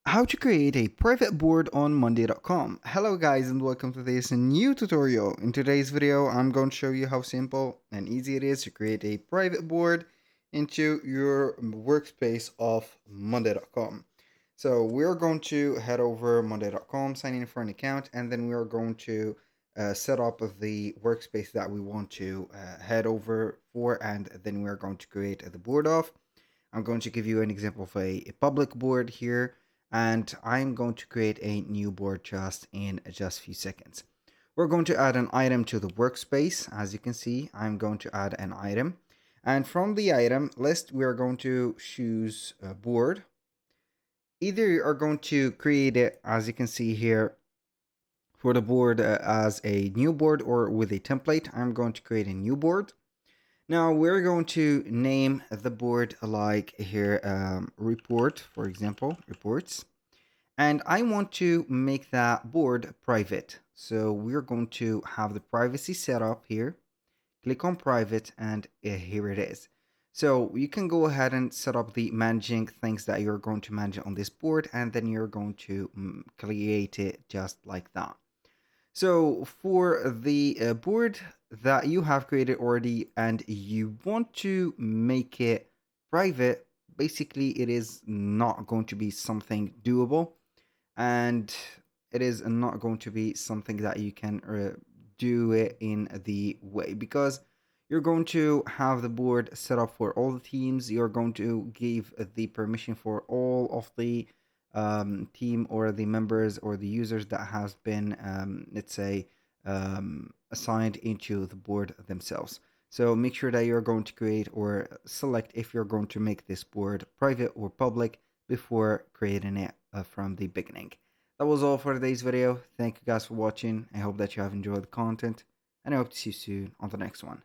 How to create a private board on monday.com. Hello guys and welcome to this new tutorial. In today's video I'm going to show you how simple and easy it is to create a private board into your workspace of monday.com. So we're going to head over monday.com, sign in for an account, and then we're going to set up the workspace that we want to head over for, and then we're going to create the board of. I'm going to give you an example of a public board here, and I'm going to create a new board just in just a few seconds. We're going to add an item to the workspace. As you can see, I'm going to add an item. And from the item list, we are going to choose a board. Either you are going to create it, as you can see here, for the board as a new board or with a template. I'm going to create a new board. Now we're going to name the board like here, report, for example, reports. And I want to make that board private. So we're going to have the privacy set up here. Click on private and here it is. So you can go ahead and set up the managing things that you're going to manage on this board, and then you're going to create it just like that. So for the board that you have created already and you want to make it private, basically it is not going to be something doable, and it is not going to be something that you can do it in the way, because you're going to have the board set up for all the teams. You're going to give the permission for all of the team or the members or the users that has been let's say assigned into the board themselves. So make sure that you're going to create or select if you're going to make this board private or public before creating it from the beginning. That was all for today's video. Thank you guys for watching. I hope that you have enjoyed the content, and I hope to see you soon on the next one.